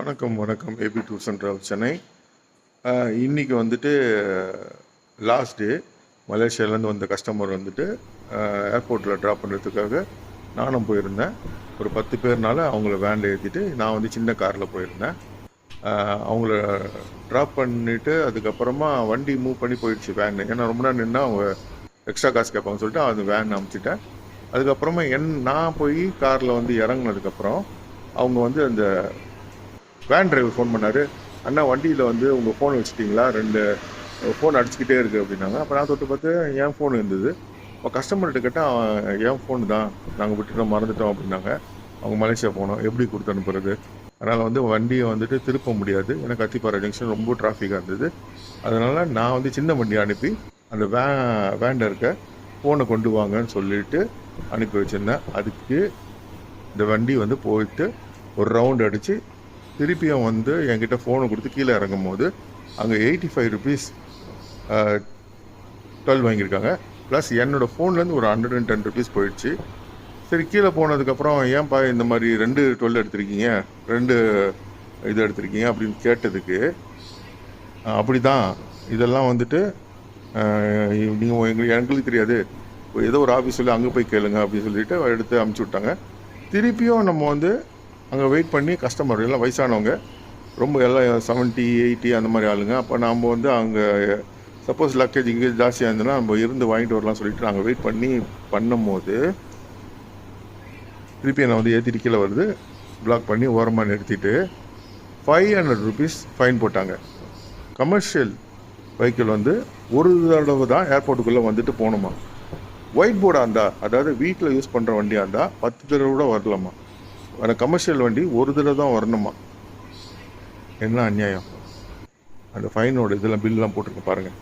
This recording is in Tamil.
வணக்கம் வணக்கம். AB tours and travels Chennai. இன்றைக்கி வந்துட்டு லாஸ்ட் டே. மலேசியாவிலேருந்து வந்த கஸ்டமர் வந்துட்டு ஏர்போர்ட்டில் ட்ராப் பண்ணுறதுக்காக நானும் போயிருந்தேன். ஒரு 10 பேர்னால அவங்கள வேனில் ஏற்றிட்டு நான் வந்து சின்ன காரில் போயிருந்தேன். அவங்கள ட்ராப் பண்ணிவிட்டு அதுக்கப்புறமா வண்டி மூவ் பண்ணி போயிடுச்சு வேன். ஏன்னா ரொம்ப நேரம் நின்னா அவங்க எக்ஸ்ட்ரா காசு கேட்பாங்கன்னு சொல்லிட்டு அந்த வேன் அமுச்சிட்டேன். அதுக்கப்புறமா நான் போய் காரில் வந்து இறங்குனதுக்கப்புறம் அவங்க வந்து அந்த வேன் டிரைவர் ஃபோன் பண்ணார். அண்ணா வண்டியில் வந்து உங்கள் ஃபோன் வச்சுட்டிங்களா, 2 ஃபோன் அடிச்சுக்கிட்டே இருக்குது அப்படின்னாங்க. அப்போ நான் தொட்டு பார்த்து என் ஃபோன் இருந்தது. இப்போ கஸ்டமர்கிட்ட கேட்டால் என் ஃபோனு தான், நாங்கள் விட்டுட்டோம் மறந்துட்டோம் அப்படின்னாங்க. அவங்க மலேசியா போனோம், எப்படி கொடுத்து அனுப்புறது? அதனால் வந்து வண்டியை வந்துட்டு திருப்ப முடியாது. எனக்கு அத்திப்பாறை ஜங்ஷன் ரொம்ப டிராஃபிக்காக இருந்தது. அதனால் நான் வந்து சின்ன வண்டி அனுப்பி அந்த வேனில் இருக்க ஃபோனை கொண்டு வாங்கன்னு சொல்லிட்டு அனுப்பி வச்சுருந்தேன். அதுக்கு இந்த வண்டி வந்து போயிட்டு ஒரு ரவுண்ட் அடித்து திருப்பியும் வந்து என்கிட்ட ஃபோனை கொடுத்து கீழே இறங்கும் போது அங்கே 85 ருபீஸ் 12 வாங்கியிருக்காங்க. ப்ளஸ் என்னோடய ஃபோன்லேருந்து ஒரு 110 ருபீஸ் போயிடுச்சு. சரி, கீழே போனதுக்கப்புறம் ஏன்ப்பா இந்த மாதிரி 2 12 எடுத்திருக்கீங்க, 2 இது எடுத்திருக்கீங்க அப்படின்னு கேட்டதுக்கு, அப்படி தான் இதெல்லாம் வந்துட்டு நீங்கள் எங்களுக்கு தெரியாது, ஏதோ ஒரு ஆஃபீஸ் சொல்லி அங்கே போய் கேளுங்க அப்படின்னு சொல்லிட்டு எடுத்து அமுச்சு விட்டாங்க. திருப்பியும் நம்ம வந்து அங்கே வெயிட் பண்ணி கஸ்டமர் எல்லாம் வயசானவங்க, ரொம்ப எல்லாம் 70 80 அந்த மாதிரி ஆளுங்க. அப்போ நாம் வந்து அங்கே சப்போஸ் லக்கேஜ் இங்கே ஜாஸ்தியாக இருந்ததுன்னா நம்ம இருந்து வாங்கிட்டு வரலாம் சொல்லிட்டு நாங்கள் வெயிட் பண்ணி பண்ணும்போது திருப்பி என்னை வந்து ஏற்றிட்டு கீழே வருது. பிளாக் பண்ணி ஓரமாக நிறுத்திட்டு 500 ருபீஸ் ஃபைன் போட்டாங்க. கமர்ஷியல் வெஹிக்கிள் வந்து ஒரு தடவை தான் ஏர்போர்ட்டுக்குள்ளே வந்துட்டு போகணுமா. ஒயிட் போர்டாக இருந்தால், அதாவது வீட்டில் யூஸ் பண்ணுற வண்டியாக இருந்தால் 10 தடவை கூட வரலாமா. ஆனால் கமர்ஷியல் வண்டி ஒரு தடவை தான் வரணுமா. என்ன அநியாயம். அந்த ஃபைனோட இதெல்லாம் பில்லாம் போட்டிருக்க பாருங்கள்.